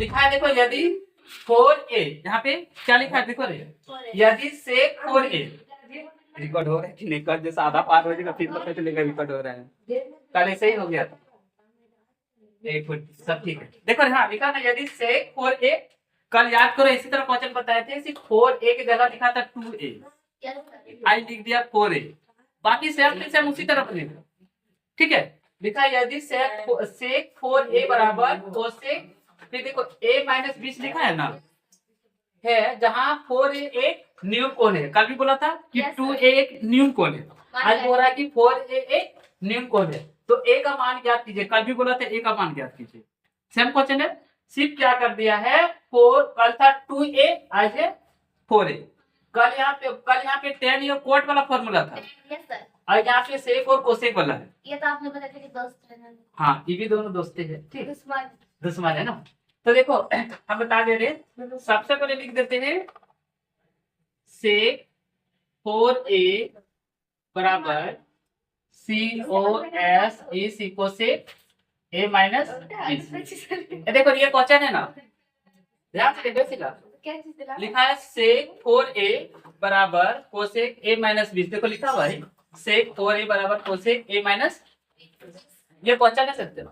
लिखा है देखो, यदि 4a, यहाँ पे क्या लिखा है देखो रे, यदि sec 4a, रिकॉर्ड हो रहा है कि नहीं, कल जैसा आधा पार हो जाएगा फिर पता चलेगा रिकॉर्ड हो रहा है। कल ऐसे ही हो गया था। एक मिनट, सब ठीक है। देखो हाँ लिखा था यदि sec 4a, कल याद करो इसी तरह क्वेश्चन बताए थे, इसी 4a की जगह लिखा था 2a, आई लिख दिया 4a, बाकी सेम उसी तरह बनेगा। ठीक है, लिखा है यदि sec 4a बराबर cosec, फिर देखो a माइनस 20 लिखा है ना, है जहां 4a एक न्यून कोण है। कल भी बोला था कि 2a एक न्यून कोण है, आज बोल रहा है कि 4a एक न्यून कोण है। तो a का मान ज्ञात कीजिए, कल भी बोला था a का मान ज्ञात कीजिए, सेम क्वेश्चन है। सिर्फ क्या कर दिया है, 4 कल था 2a, आज है 4a। कल यहाँ पे tan या कोट वाला फॉर्मूला था, और यहाँ पे सेक और कोसेक वाला है। ये तो आपने बताया कि दोस्त है ना। हाँ, ये भी दोनों दोस्ते हैं, ठीक, दुश्मन है ना। तो देखो हम बता दे रहे, सबसे पहले लिख देते हैं सेक 4a बराबर cos इज इक्वल से a माइनस। देखो ये क्वेश्चन है ना, ध्यान से देखो सीधा लिखा है सेक 4a बराबर कोसेक a माइनस 20। देखो लिखा हुआ है सेक 4a बराबर कोसेक a माइनस, ये क्वेश्चन है सत्य।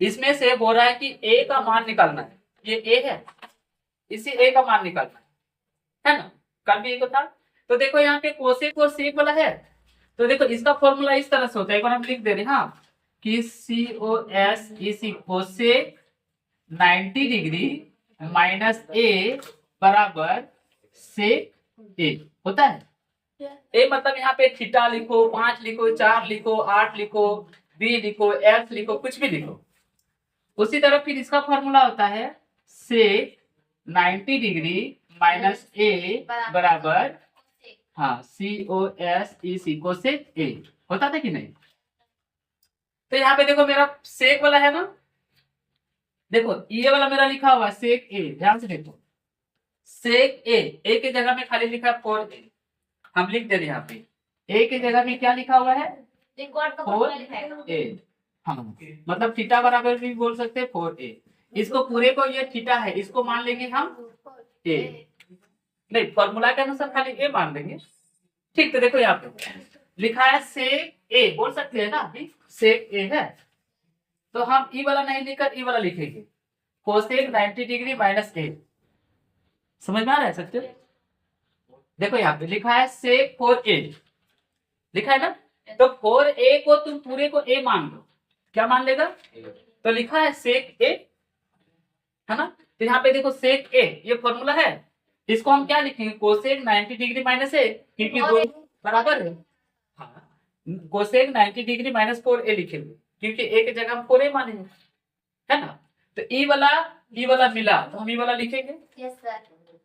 इसमें से बोल रहा है कि a का मान निकालना है, ये a है, इसी a का मान निकालना है ना, कल भी एक था। तो देखो यहाँ पे कोसेक और सेक वाला है, तो देखो इसका फॉर्मूला इस तरह से होता है, एक बार हम लिख दे रहे हैं हाँ, कि cos इज इक्वल से 90 डिग्री माइनस a बराबर सेक a होता है। a मतलब यहाँ पे थीटा लिखो, 5 लिखो, 4 लिखो, 8 लिखो, b लिखो, f लिखो, कुछ भी लिखो। उसी तरह फिर इसका फॉर्मूला होता है सेक 90 डिग्री माइनस a बराबर हाँ cos इज इक्वल से a होता था कि नहीं। तो यहाँ पे देखो मेरा सेक वाला है ना, देखो ये वाला मेरा लिखा हुआ सेक a, ध्यान से देखो सेक a की जगह में खाली लिखा है 4a, हम लिख दे रहे हैं यहाँ पे a की जगह में क्या लिखा हुआ है 4a, हाँ मतलब थीटा बराबर भी बोल सकते हैं 4a। इसको पूरे को ये थीटा है, इसको मान लेंगे हम a, नहीं फॉर्मूला के अनुसार खाली a मान लेंगे। ठीक, तो देखो यहाँ पे लिखा है सेक a, बोल सकते हैं ना सेक a है, तो हम ई वाला नहीं लिखकर ई वाला लिखेंगे कोसेक 90 डिग्री माइनस a। समझ में आ रहा है सत्य। देखो यहाँ पे लिखा है सेक 4a लिखा है ना, तो 4a को तुम पूरे को a मान लो, क्या मान लेगा, तो लिखा है सेक a है ना। तो यहाँ पे देखो सेक a ये फॉर्मूला है, इसको हम क्या लिखेंगे कोसेक 90 डिग्री माइनस a, क्योंकि दो बराबर है। हाँ, कोसेक 90 डिग्री माइनस 4a लिखेंगे क्योंकि a की जगह हम 4a मानेंगे, है ना। तो ई वाला मिला तो हम ई वाला लिखेंगे। यस सर,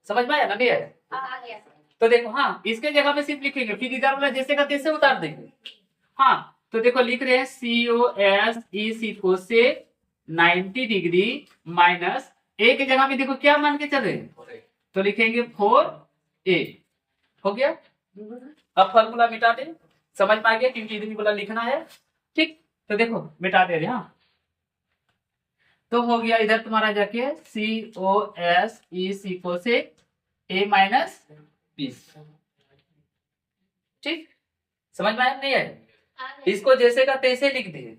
समझ में आया ना, नहीं आया? आ गया। तो देखो हाँ, इसके जगह में सिर्फ लिखेंगे, फिर इधर वाला जैसे का तैसे उतार देंगे। हाँ, तो देखो लिख रहे हैं cos इज इक्वल से 90 डिग्री माइनस a की जगह में देखो क्या मान के चल रहे हैं, तो लिखेंगे 4a हो गया। अब फॉर्मूला मिटा दे, समझ में आ गया क्योंकि इधर वाला लिखना है। ठीक, तो देखो मिटा दे रहे हाँ, तो हो गया इधर तुम्हारा जाके cos इज इक्वल से a माइनस 20। ठीक, समझ में आया नहीं आया? इसको जैसे का तैसे लिख दिए,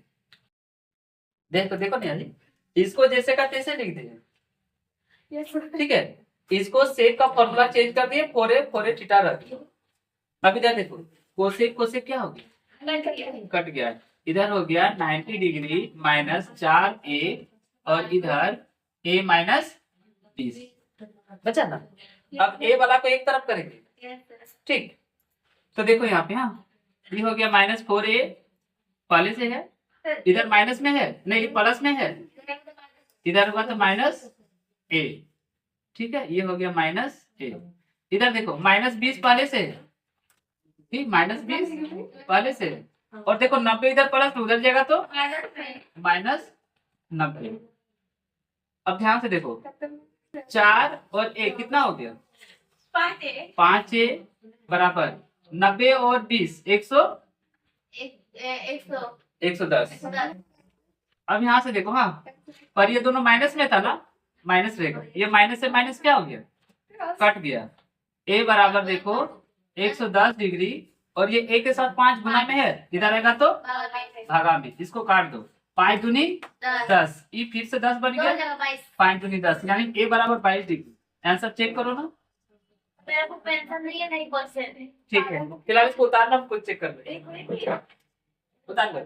देखो देखो नहीं जी, इसको जैसे का तैसे लिख दिए। ठीक है, इसको सेक का फॉर्मूला चेंज कर दिए, 4a थीटा रख दिया। अभी इधर देखो कोसेक क्या हो गया, कट गया, इधर हो गया 90 डिग्री माइनस 4a और इधर a माइनस 20 बचा ना। अब a वाला को एक तरफ करेंगे। ठीक, तो देखो यहाँ पे हाँ, ये हो गया माइनस 4a पहले से है, इधर माइनस में है, नहीं प्लस में है, इधर हुआ तो माइनस a। ठीक है, ये हो गया माइनस a। इधर देखो माइनस 20 पहले से है, ठीक माइनस 20 पहले से है, और देखो 90 इधर प्लस उधर जाएगा तो माइनस 90। अब ध्यान से देखो 4 और a कितना हो गया 5a बराबर 90 और 20 110। अब यहाँ से देखो हाँ, पर ये दोनों माइनस में था ना, माइनस रहेगा, ये माइनस से माइनस क्या हो गया, कट गया। ए बराबर देखो 110 डिग्री, और ये ए के साथ 5 गुना में है, इधर आएगा तो भागा में, इसको काट दो। 5 दूनी 10, ये फिर से 10 बन गया, 5 दूनी 10, यानी ए बराबर 22 डिग्री। आंसर चेक करो ना। मेरे को पेंसिल नहीं है, नहीं कौन से ठीक है, फिलहाल इसको उतारना, हम खुद चेक कर लेंगे। उतार लो,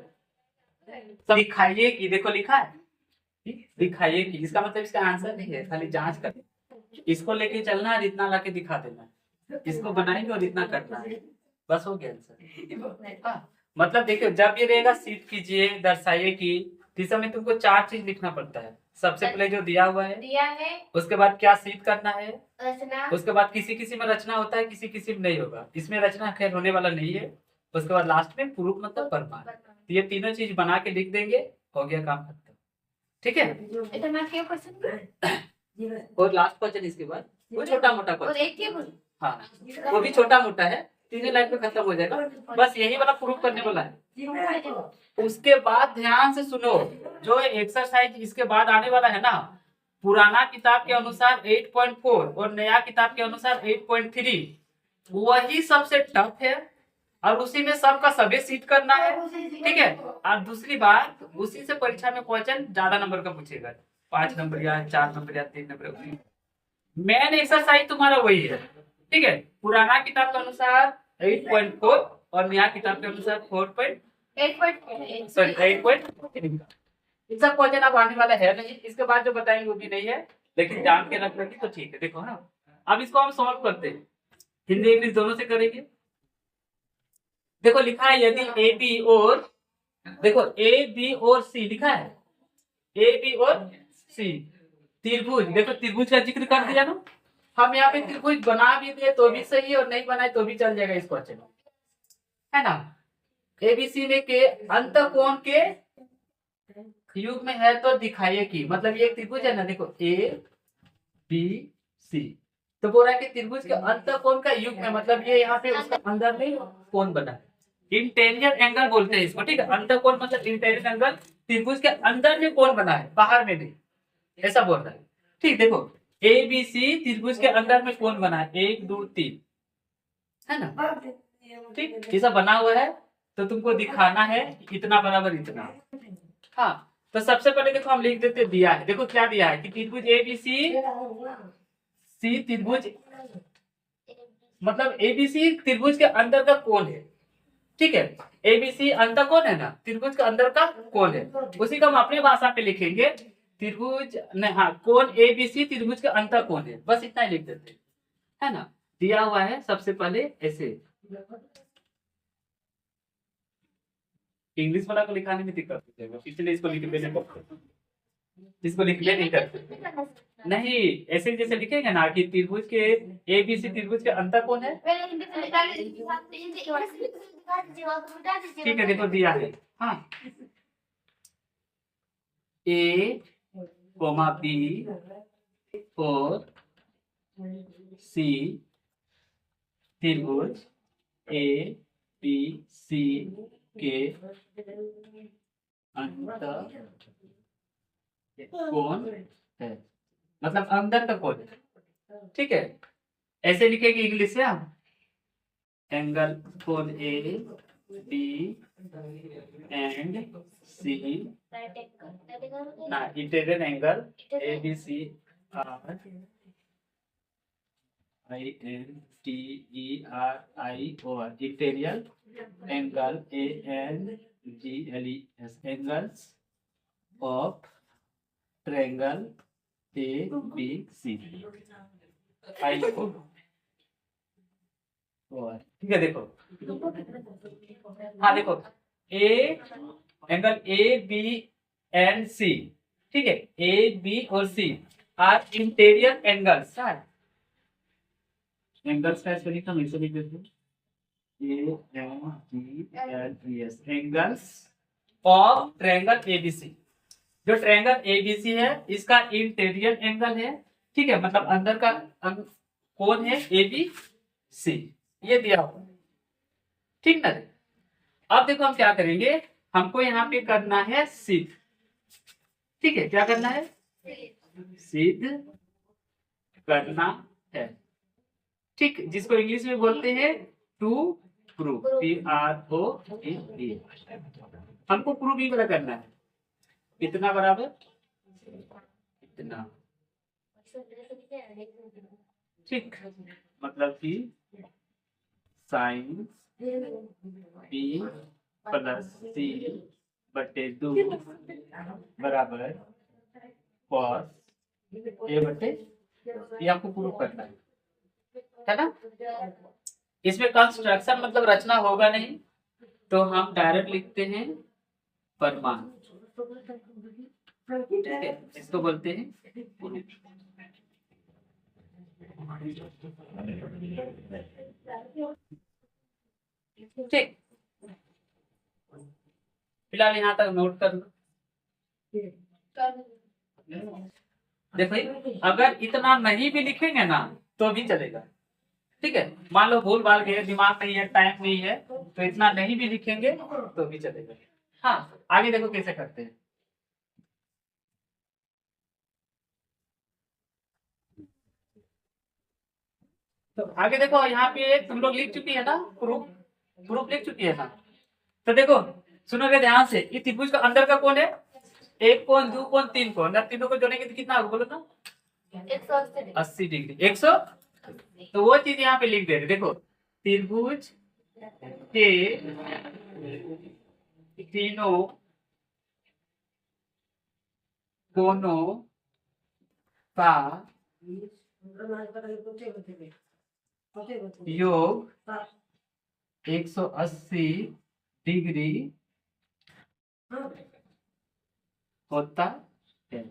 सब दिखाइए कि, देखो लिखा है दिखाइए कि, इसका मतलब इसका आंसर नहीं है, खाली जांच कर। इसको लेके चलना है, इतना लाके दिखा देना है, इसको बनाएंगे और इतना करना है, बस हो गया आंसर। हाँ, मतलब देखिए जब ये रहेगा सिद्ध कीजिए, दर्शाइए कि, इस समय तुमको 4 चीज लिखना पड़ता है। सबसे पहले जो दिया हुआ है, उसके बाद क्या सिद्ध करना है, रचना, उसके बाद किसी किसी में रचना होता है, किसी किसी में नहीं होगा, इसमें रचना खैर होने वाला नहीं है। उसके बाद लास्ट में प्रूफ मतलब प्रमाण। तो ये तीनों चीज बना के लिख देंगे, हो गया काम खत्म। ठीक है, और लास्ट क्वेश्चन इसके बाद वो छोटा मोटा क्वेश्चन, हाँ वो भी छोटा मोटा है, 3 लाइन में खत्म हो जाएगा, बस यही वाला प्रूफ करने वाला है। उसके बाद ध्यान से सुनो, जो एक्सरसाइज इसके बाद आने वाला है ना, पुराना किताब के अनुसार 8.4 और नया किताब के अनुसार 8.3, वही सबसे टफ है, और उसी में सबका सभी सिद्ध करना है। ठीक है, और दूसरी बात, उसी से परीक्षा में क्वेश्चन ज्यादा नंबर का पूछेगा, 5 नंबर या 4 नंबर या 3 नंबर। मेन एक्सरसाइज तुम्हारा वही है। ठीक है, पुराना किताब के अनुसार 8.4 और नया किताब के अनुसार 8.3। इसका क्वेश्चन अब आने वाला है नहीं, इसके बाद जो बताएंगे वो भी नहीं है, लेकिन जान के रखना तो ठीक है। देखो हाँ, अब इसको हम सॉल्व करते हैं, हिंदी इंग्लिश दोनों से करेंगे। देखो लिखा है, यदि ए बी और, देखो ए बी और सी लिखा है, ए बी और सी त्रिभुज, देखो त्रिभुज का जिक्र कर दिया ना, हम यहाँ पे त्रिभुज बना भी दिए तो भी सही है, और नहीं बनाए तो भी चल जाएगा इस क्वेश्चन, है ना। एबीसी में के अंतःकोण के युग में है तो दिखाइए कि, मतलब ये त्रिभुज है ना, देखो ए बी सी, तो बोल रहा है कि त्रिभुज के अंतःकोण का युग में, मतलब ये यहाँ पे उसका अंदर में कोण बना है, इंटीरियर एंगल बोलते हैं इसको। ठीक है, अंतःकोण मतलब इंटीरियर एंगल, त्रिभुज के अंदर में कोण बना है, बाहर में नहीं, ऐसा बोल रहा है। ठीक, देखो ए बी सी त्रिभुज के अंदर में कोण बना है, 1 2 3, है ना। ठीक, ऐसा बना हुआ है, तो तुमको दिखाना है इतना बराबर इतना। हाँ, तो सबसे पहले देखो हम लिख देते, दिया है, देखो क्या दिया है कि त्रिभुज ए बी सी त्रिभुज, मतलब एबीसी त्रिभुज के अंदर का कोण है। ठीक है, एबीसी अंतःकोण है ना, त्रिभुज के अंदर का कोण है, उसी को हम अपनी भाषा पे लिखेंगे, त्रिभुज नहीं, हाँ कोण एबीसी त्रिभुज के अंतःकोण है, बस इतना ही लिख देते, है ना। दिया हुआ है सबसे पहले ऐसे, इंग्लिश वाला को लिखाने में दिक्कत हो जाएगा, इसलिए इसको लिखने नहीं करते, नहीं ऐसे जैसे लिखेंगे ना कि त्रिभुज के एबीसी त्रिभुज के अंतःकोण है। ठीक है, देखो दिया है, हाँ ए कोमा बी और सी त्रिभुज ए बी सी के अंतःकोण है, मतलब अंदर का कोण है। ठीक है, ऐसे लिखेंगे इंग्लिश से हम, एंगल कोण ए बी एंड सी ना, interior angle A B C are I N T E R I O R, interior angle A N G L E S, angles of triangle A B C I O. ठीक है, देखो हाँ देखो A angle A B and C, ठीक है, A B और C are interior angles, angles का ऐसे लिखा, ऐसे लिख देते A N G L E S, angles of triangle ABC. जो ट्रायंगल एबीसी है इसका इंटीरियर एंगल है, ठीक है, मतलब अंदर का कोण है एबी सी, ये दिया हुआ, ठीक ना। अब देखो हम क्या करेंगे, हमको यहाँ पे करना है सिद्ध। ठीक है, क्या करना है, सिद्ध करना है। ठीक, जिसको इंग्लिश में बोलते हैं टू प्रूव, PROVE। हमको प्रूव ही वाला करना है। इतना बराबर इतना, ठीक, मतलब कि साइन बी प्लस सी बटे 2 बराबर कॉस ए बटे, ये आपको प्रूव करना है ना। इसमें कंस्ट्रक्शन मतलब रचना होगा नहीं, तो हम डायरेक्ट लिखते हैं परिमाण। ठीक है, इसको बोलते हैं प्रूफ। ठीक, फिलहाल यहाँ तक नोट कर लो। देखो, अगर इतना नहीं भी लिखेंगे ना तो भी चलेगा। ठीक है, मान लो भूल भाल गए, दिमाग नहीं है, टाइम नहीं है, तो इतना नहीं भी लिखेंगे तो भी चलेगा। हाँ, आगे देखो कैसे करते हैं। तो आगे देखो, यहाँ पे तुम लोग लिख चुकी है ना, प्रूफ प्रूफ लिख चुकी है ना। तो देखो, सुनोगे ध्यान से, इस त्रिभुज का अंदर का कोण है, एक कोण, दो कोण, तीन कोण, अंदर तीनों को जोड़ेंगे तो कितना होगा बोलो ना, 80 डिग्री, 100। तो वो चीज यहाँ पे लिख दे रहे, देखो त्रिभुज के तीनों कोणों का योग 180 डिग्री होता है।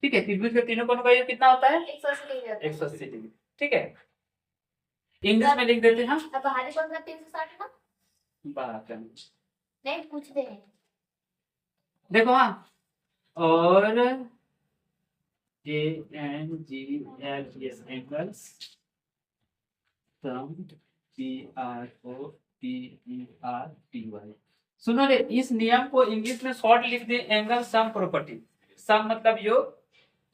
ठीक है, त्रिभुज के तीनों कोणों का योग कितना होता है, 180 डिग्री। ठीक है, इंग्लिश में लिख देते हैं हम। अब बाहरी कोण का 360 ना, बात है, नहीं पूछते हैं। देखो हाँ, और ANGLES angles sum PROPERTY। सुनो रे, इस नियम को इंग्लिश में शॉर्ट लिख दिए, एंगल सम प्रॉपर्टी। सम मतलब योग,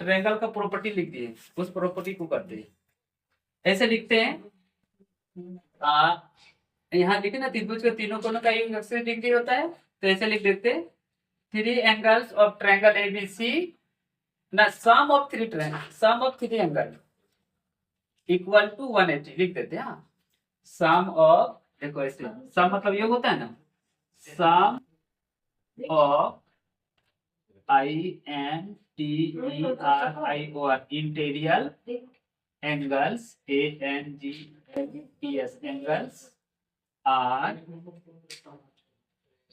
ट्रायंगल का प्रॉपर्टी लिख दिए, उस प्रॉपर्टी को करते हैं, ऐसे लिखते हैं। यहाँ लिखे ना, त्रिभुज के तीनों कोणों का योग 180 डिग्री होता है, तो ऐसे लिख देते हैं, 3 एंगल्स ऑफ ट्रायंगल ABC ना, sum of 3 triangle, sum of 3 angle equal to 180 लिख देते हैं। सम ऑफ, देखो ऐसे सम मतलब योग होता है ना, sum of INTERIOR interior angles ANGLES angles are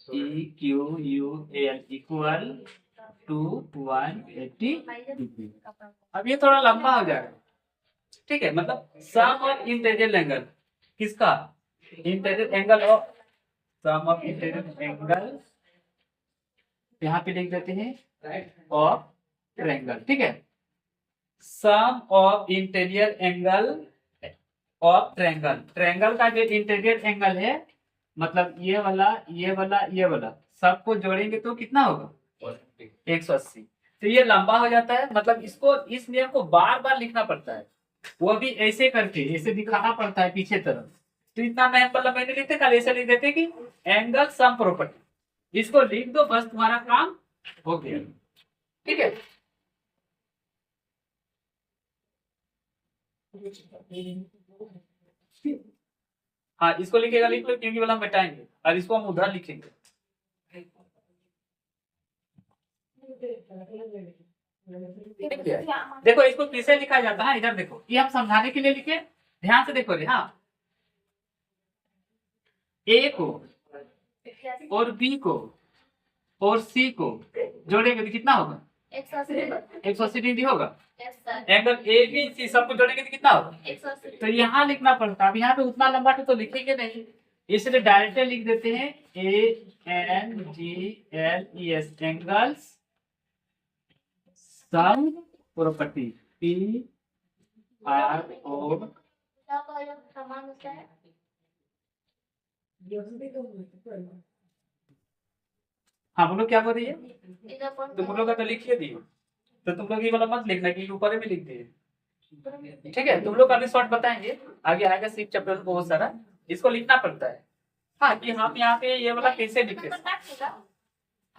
EQUAL equal to 180 degree. अब ये थोड़ा लंबा हो जाएगा। ठीक है, मतलब सम ऑफ इंटीरियर एंगल किसका, interior angle of, sum of interior angle यहाँ पे लिख देते हैं ऑफ ट्रायंगल। ठीक है, sum of interior angle of triangle, triangle का जो इंटीरियर एंगल है, मतलब ये वाला, ये वाला, ये वाला, सबको जोड़ेंगे तो कितना होगा 180। तो ये लंबा हो जाता है, मतलब इसको, इस नियम को बार बार लिखना पड़ता है, वो भी ऐसे करके, ऐसे दिखाना पड़ता है पीछे तरफ। तो इतना मतलब मैंने लिखते, कल ऐसे लिख देते कि एंगल सम प्रॉपर्टी, इसको लिख दो, बस तुम्हारा काम हो गया। ठीक है, हाँ इसको लिखेगा, लिख लो, क्योंकि वाला हम मिटाएंगे और इसको हम उधर लिखेंगे। देखो इसको किसे लिखा जाता है, इधर देखो, ये हम समझाने के लिए लिखे, ध्यान से देखो रे। हाँ, ए को और बी को और सी को जोड़ेंगे तो कितना होगा 180 डिग्री होगा। एंगल ए बी सी सबको जोड़ेंगे तो कितना होगा 180। तो यहाँ लिखना पड़ता है। अब यहाँ पे उतना लंबा तो लिखेंगे नहीं, इसलिए डायरेक्ट लिख देते हैं ANGLES angles sum property PRO। समान होता है। हाँ बोलो क्या बोल रही है, इधर पर तो बोलोगा तो लिखिए दिए। तो तुम लोग ये वाला मत लिखना कि ऊपर में लिख दिए, ठीक है। तुम लोग अभी शॉर्ट बताएंगे, आगे आएगा सिक्स चैप्टर में बहुत सारा, इसको लिखना पड़ता है। हाँ कि हम यहाँ पे ये वाला कैसे लिखे,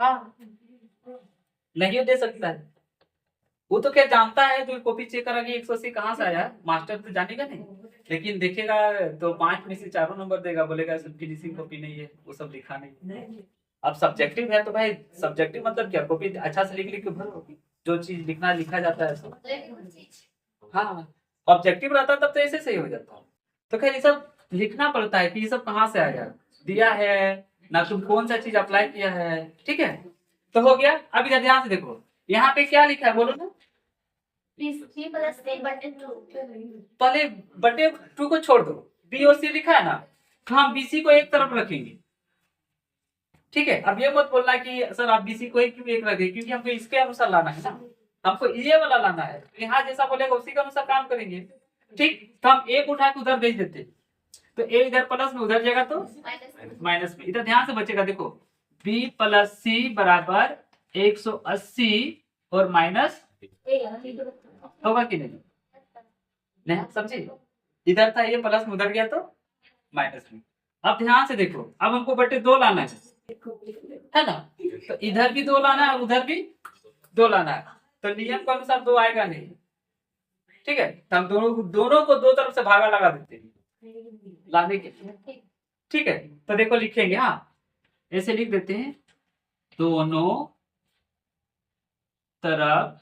हाँ नहीं दे सकता है वो तो क्या जानता है, तो कॉपी चेक करा कि 180 कहाँ से आया, मास्टर तो जानेगा नहीं, लेकिन देखेगा तो 5 में से 4 नंबर देगा, बोलेगा फिनिशिंग कॉपी नहीं है, वो सब लिखा नहीं। अब सब्जेक्टिव है तो भाई सब्जेक्टिव मतलब क्या, कॉपी अच्छा से लिख लिख के भरो, जो चीज लिखना लिखा जाता है सब। हाँ ऑब्जेक्टिव रहता तब तो ऐसे सही हो जाता। तो खैर ये सब लिखना पड़ता है कि ये सब कहाँ से आया, दिया है ना, तुम कौन सा चीज अप्लाई किया है, ठीक है। तो हो गया। अब इधर ध्यान से देखो, यहाँ पे क्या लिखा है बोलो ना, पहले बटे 2 को छोड़ दो, बी और सी लिखा है ना, तो हम बीसी को एक तरफ रखेंगे, ठीक है। अब ये मत बोलना कि सर आप बीसी को एक क्यों एक रखेंगे, क्योंकि हमको इसके अनुसार लाना है ना, हमको ये वाला लाना है, यहाँ जैसा बोलेगा उसी के अनुसार काम करेंगे, ठीक। तो हम एक उठा के उधर भेज देते, तो ए इधर प्लस में उधर जाएगा तो माइनस में, इधर ध्यान से बचेगा, देखो बी प्लस सी बराबर 180 और माइनस होगा कि नहीं, नहीं समझे, इधर था ये प्लस में उधर गया तो माइनस में। अब ध्यान से देखो, अब हमको बटे 2 लाना है ना, तो इधर भी 2 लाना है, उधर भी 2 लाना है, तो नियम के अनुसार 2 आएगा नहीं, ठीक है। तो हम दोनों को 2 तरफ से भागा लगा देते हैं लाने के लिए, ठीक है। तो देखो लिखेंगे, हाँ ऐसे लिख देते हैं, दोनों तरफ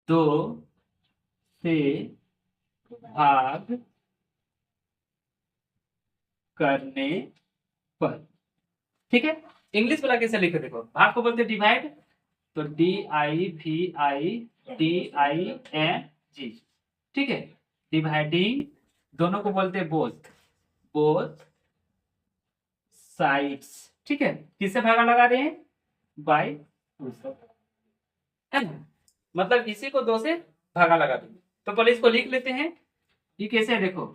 2 से भाग करने पर, ठीक है। इंग्लिश वाला कैसे लिखे देखो, भाग को बोलते डिवाइड, तो DIVIDING, ठीक है। डिवाइडिंग दोनों को बोलते बोथ, बोथ साइड्स, ठीक है। किससे भागा लगा रहे हैं, बाय 2 से, है ना, मतलब इसी को 2 से भागा लगा देंगे। तो पहले इसको लिख लेते हैं, ये कैसे है देखो,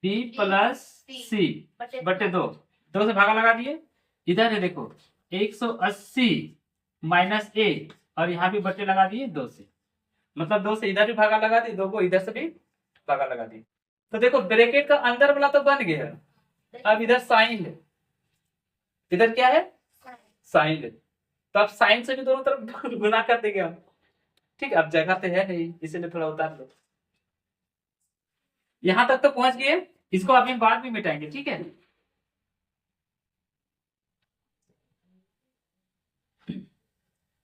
B प्लस सी बटे 2, 2 से भागा लगा दिए, इधर है देखो 180 माइनस ए, और यहाँ भी बटे लगा दिए 2 से, मतलब 2 से इधर भी भागा लगा दिए, 2 को इधर से भी भागा लगा दिए। तो देखो ब्रैकेट का अंदर वाला तो बन गया, अब इधर साइन है, इधर क्या है साइन है, तो अब साइन से भी दोनों तरफ गुना कर देंगे हम, ठीक है। अब जगह तो है नहीं, इसीलिए थोड़ा उतार लो, यहां तक तो पहुंच गए, इसको अभी बाद में मिटाएंगे, ठीक है।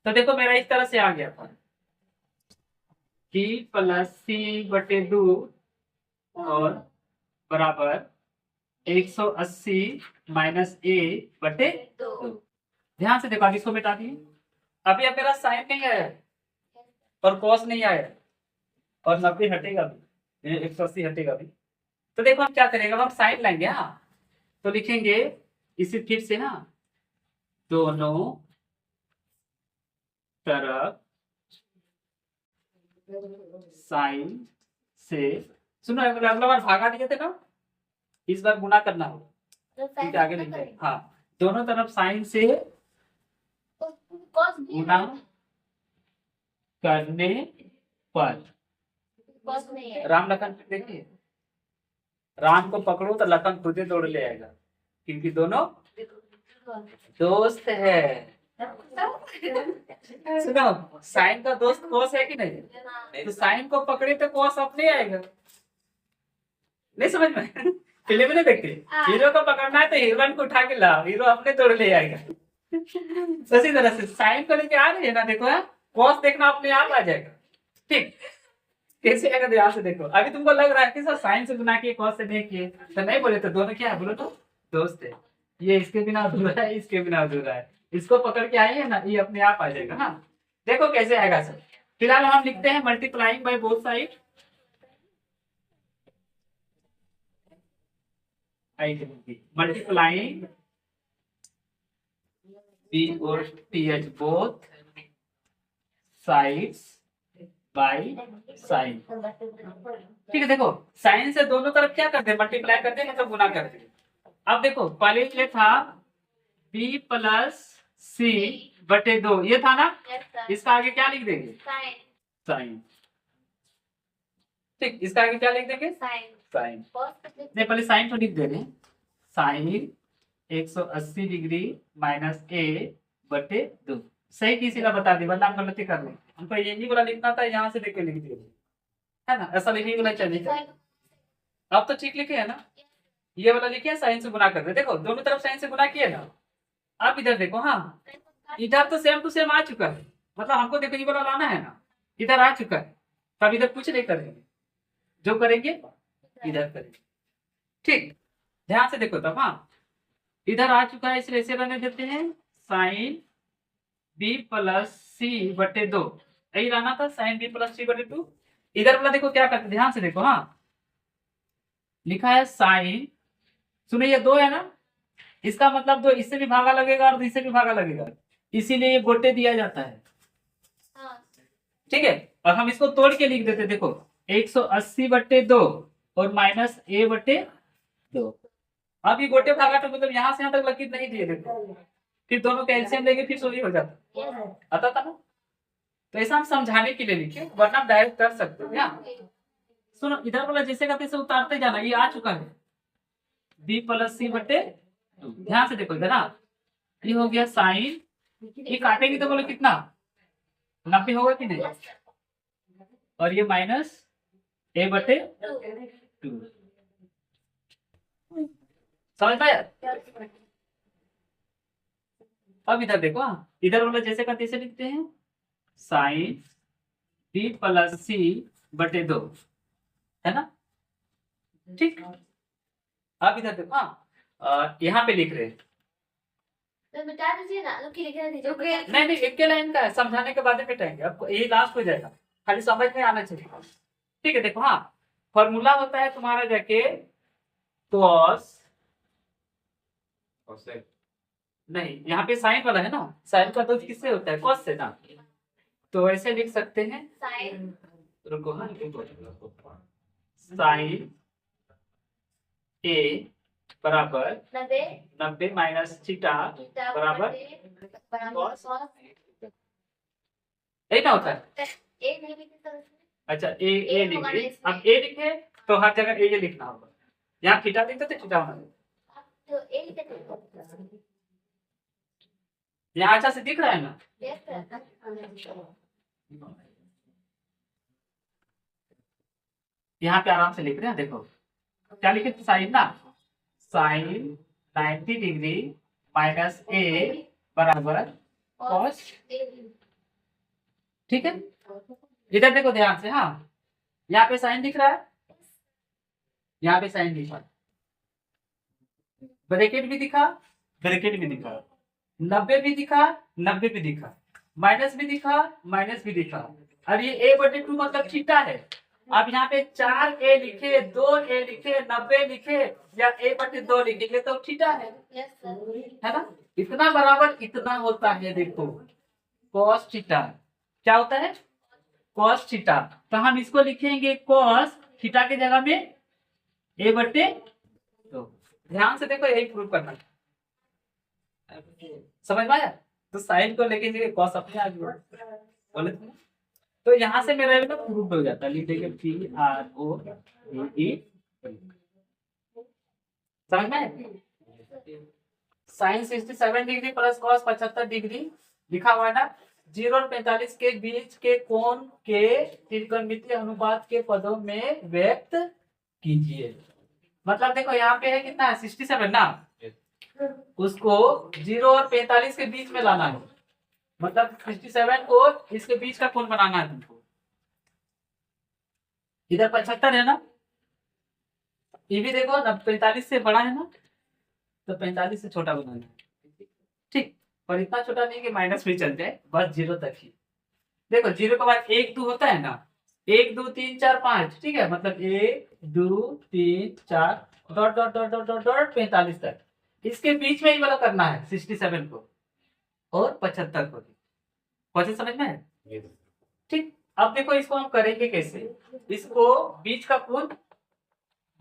तो देखो मेरा इस तरह से आ गया था, B प्लस सी बटे 2 और बराबर 180 माइनस ए बटे 2। ध्यान से देखो, इसको मिटा दिए, अभी अब मेरा साइन नहीं आया और कॉस नहीं आया, और 90 हटेगा भी, 180 हटेगा भी। तो देखो हम क्या करेंगे, हम साइन लाएंगे, हाँ तो लिखेंगे इसी फिर से ना, दोनों तरफ साइन से, सुनो अगला बार भागा दिए थे ना, इस बार गुना करना हो, ठीक है आगे लिखते, हाँ दोनों तरफ साइन से गुना करने पर, राम लखन देखिए, राम को पकड़ो तो लखन खुद ही दौड़ ले आएगा, क्योंकि दोनों दोस्त है। सुनो साइन का दोस्त कॉस है कि नहीं, तो साइन को पकड़े तो कॉस अपने आएगा, नहीं समझ में, फिल्म में नहीं देखते, हीरो को पकड़ना है तो हीरोइन को उठा के लाओ, हीरो अपने दौड़ ले आएगा। उसी तरह से साइन को लेके आ रही है ना, देखो कॉस देखना अपने आप आ जाएगा, ठीक। कैसे आएगा ध्यान से देखो, अभी तुमको लग रहा है कि सर साइन से गुना किए कॉस से नहीं किए, तो नहीं बोले तो दोनों क्या है बोलो तो दोस्त है, ये इसके बिना अधूरा है, इसके बिना अधूरा है, इसको पकड़ के आइए ना, ये अपने आप आ जाएगा। हाँ देखो कैसे आएगा सर, फिलहाल हम लिखते हैं multiplying by both side, multiplying B और TH both sides by sin, ठीक है। देखो साइन से दोनों तरफ क्या करते हैं, मल्टीप्लाई करते हैं, मतलब गुना करते हैं। अब देखो पहले ये था B प्लस सी बटे 2 ये था ना, यस सर इसका आगे क्या लिख देंगे? Sine sine. ठीक, इसका आगे क्या लिख देंगे? Sine sign. कॉस कितने नहीं, पहले साइन तो लिख दे रहे हैं। साइन 180 डिग्री माइनस ए बटे 2। सही किसी का बता दी, वरना हम गलती कर लें। हमको यही वाला लिखना था, यहाँ से देख के लिख दिए, है ना? ऐसा लिखने वाला चाहिए। साइन अब तो ठीक लिखे है ना? ये वाला लिखे साइन से गुना कर दे। देखो दोनों तरफ साइन से गुना किया ना। अब इधर देखो, हाँ इधर तो सेम टू सेम आ चुका है, मतलब हमको देखो ये वाला लाना है ना, इधर आ चुका है। तब इधर कुछ नहीं करेंगे, जो करेंगे इधर करेंगे। ठीक, ध्यान से देखो तब। हाँ, इधर आ चुका है, इसलिए ऐसे रहने देते हैं। साइन बी प्लस सी बटे 2, यही लाना था, साइन बी प्लस सी बटे 2। इधर वाला देखो क्या करते, ध्यान से देखो। हाँ, लिखा है साइन, सुनिए ये 2 है ना, इसका मतलब 2 इससे भी भागा लगेगा और 2 इससे भी भागा लगेगा, इसीलिए ये गोटे दिया जाता है। हाँ ठीक है, और हम इसको तोड़ के लिख देते, देखो 180 बटे 2 और माइनस ए बटे 2। अब ये गोटे भागा तो मतलब यहाँ से यहाँ तक लकीर नहीं दिए, देखो फिर दोनों का एलसीएम लेंगे फिर सोल्व हो जाता, यस आता था ना। तो ऐसा हम समझाने के लिए लिखे, वरना आप डायरेक्ट कर सकते हो। यहाँ सुनो, इधर वाला जैसे का तैसे उतारते जाना, ये आ चुका है बी प्लस सी बटे 2। ध्यान से देखो इधर। हाँ, ये हो गया साइन, ये काटेंगे तो बोलो कितना 90 होगा कि नहीं, और ये माइनस ए बटे 2। समझ पाया? अब इधर देखो। हाँ, इधर वाला जैसे का तैसे लिखते हैं, साइन बी प्लस सी बटे 2, है ना? ठीक, अब इधर देखो। हाँ, यहाँ पे लिख रहे हैं। तो बता दीजिए ना, रुकिए लिख दीजिए। नहीं नहीं, एक के लाइन का है, समझाने के बाद में मिटाएंगे, आपको यही लास्ट हो जाएगा, खाली समझ में आना चाहिए। ठीक है, देखो। हाँ, फॉर्मूला होता है तुम्हारा जाके cos, नहीं यहाँ पे साइन वाला है ना, साइन का तो किससे होता है? cos से ना, तो ऐसे लिख सकते हैं। साइन रुको, हाँ साइन ए बराबर 90 माइनस थीटा बराबर cos, यही ना होता है। एक नहीं लिखी तो अच्छा, ए लिख रहे, अब ए लिखे तो हर जगह ए लिखना होगा। यहाँ थीटा लिखते थे, थीटा होना चाहिए। तो एक लिखते यहाँ अच्छा से दिख रहा है ना? यहाँ पे आराम से लिख रहे हैं, देखो क्या लिखे थे, साइन ना, साइन 90 डिग्री माइनस ए बराबर cos। ठीक है, इधर देखो ध्यान से। हाँ, यहाँ पे साइन दिख रहा है, यहाँ पे साइन दिखा, ब्रैकेट भी दिखा, ब्रैकेट भी दिखा, 90 भी दिखा, 90 भी दिखा, माइनस भी दिखा, माइनस भी दिखा। अब ये ए बटे 2 मतलब थीटा है। अब यहाँ पे 4 ए लिखे, 2 ए लिखे, 90 लिखे या ए बटे 2 लिखे तो थीटा है ना? इतना बराबर इतना होता है, देखो cos थीटा क्या होता है, cos थीटा। तो हम इसको लिखेंगे cos थीटा के जगह में ए बटे 2। ध्यान से देखो, यही प्रूव करना, समझ में आया? तो साइन को लेके जगह cos अपने आ गया, बोले तो यहाँ से मेरा ना प्रूव हो जाता है। लिख देंगे PROVE, समझ में? Sine 67 degree plus cos 75 degree लिखा हुआ है ना। 0 और 45 के बीच के कोण के त्रिकोणमितीय अनुपात के पदों में व्यक्त कीजिए। मतलब देखो यहाँ पे है कितना है, 67 ना, उसको 0 और 45 के बीच में लाना है, मतलब 67 को इसके बीच का कोण बनाना है तुमको। इधर 75 है ना, ये भी देखो ना 45 से बड़ा है ना, तो 45 से छोटा बनाना है। ठीक, पर इतना छोटा नहीं कि माइनस में चल जाए, बस 0 तक ही। देखो 0 के बाद 1 2 होता है ना, 1 2 3 4 5, ठीक है, मतलब 1 2 3 4 dot dot dot dot dot dot 45 तक। इसके बीच में ही वाला करना है 67 को और 75 को। क्वेश्चन समझ में है? ठीक, अब देखो इसको हम करेंगे कैसे, इसको बीच का कोण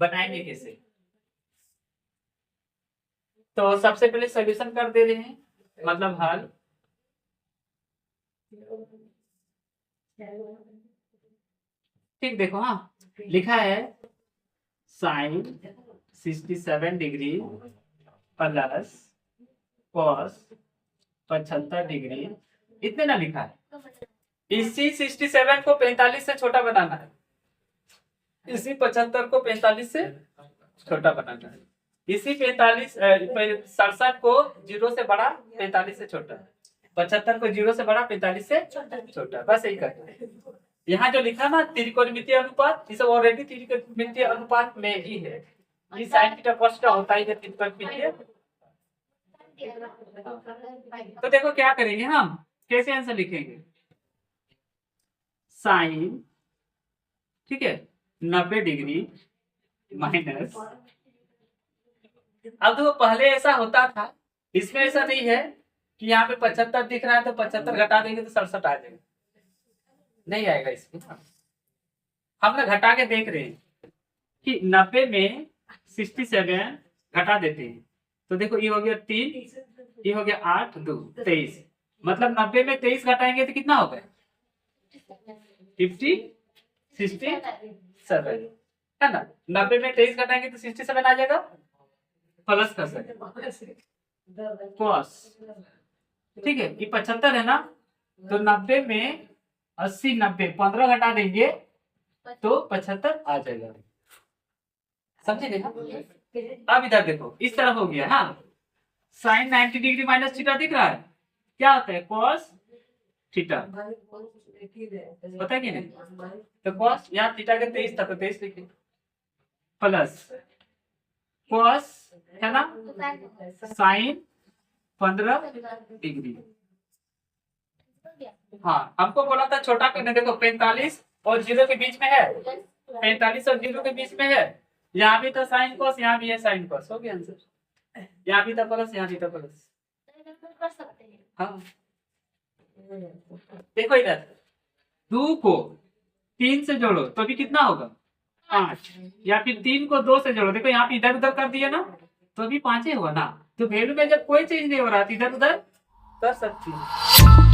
बनाएंगे कैसे। तो सबसे पहले सॉल्यूशन कर दे रहे हैं, मतलब हल ठीक देखो, हाँ लिखा है sine 67 degree plus cos 75 degree, इतने ना लिखा है। इसी 67 को 45 से छोटा बनाना है, इसी 75 को 45 से छोटा बनाना है, इसी 67 को 0 से बड़ा 45 से छोटा, 75 को 0 से बड़ा 45 से छोटा, बस यही करना है। यहाँ जो लिखा ना त्रिकोणमितीय अनुपात, ये सब ऑलरेडी त्रिकोणमितीय अनुपात में ही है। ये साइन थीटा कॉस थीटा होता ही है त्रिकोणमितीय। तो देखो क्या करेंगे हम, कैसे आंसर लिखेंगे, साइन, ठीक है, 90 डिग्री माइनस, अब देखो पहले ऐसा होता था, इसमें ऐसा नहीं है कि यहाँ पे 75 दिख रहा है तो 75 घटा देंगे तो 67 आ जाएगा, नहीं आएगा इसमें। हम लोग घटा के देख रहे हैं कि 90 में 67 घटा देते हैं, तो देखो ये हो गया 3, ये हो गया 8, 2, 23, मतलब 90 में 23 घटाएंगे तो कितना होगा 50, 67 है ना। 90 में 23 घटाएंगे तो 67 आ जाएगा, प्लस कर सकते कॉस, ठीक है, ये 75 है ना, तो 90 में 80 90 15 घटा देंगे तो 75 आ जाएगा, समझे देखा। अब इधर देखो इस तरफ हो गया ना, साइन 90 डिग्री माइनस थीटा दिख रहा है, क्या होता है कॉस थीटा, पता है कि नहीं, तो कॉस यहाँ थीटा के 23 था तो 23 लिखे, प्लस कॉस है ना साइन 15 डिग्री। हाँ हमको बोला था छोटा करने, देखो 45 और 0 के बीच में है, 45 और 0 के बीच में है, यहाँ भी था साइन कॉस, यहाँ भी है साइन कॉस, हो गया आंसर, यहाँ भी था प्लस, यहाँ भी था प्लस। हाँ देखो इधर 2 को 3 से जोड़ो तो भी कितना होगा 5, या फिर 3 को 2 से जोड़ो, देखो यहाँ पे इधर उधर कर दिया ना तो भी 5 ही होगा ना, तो वैल्यू में जब कोई चेंज नहीं हो रहा इधर उधर कर सकती है।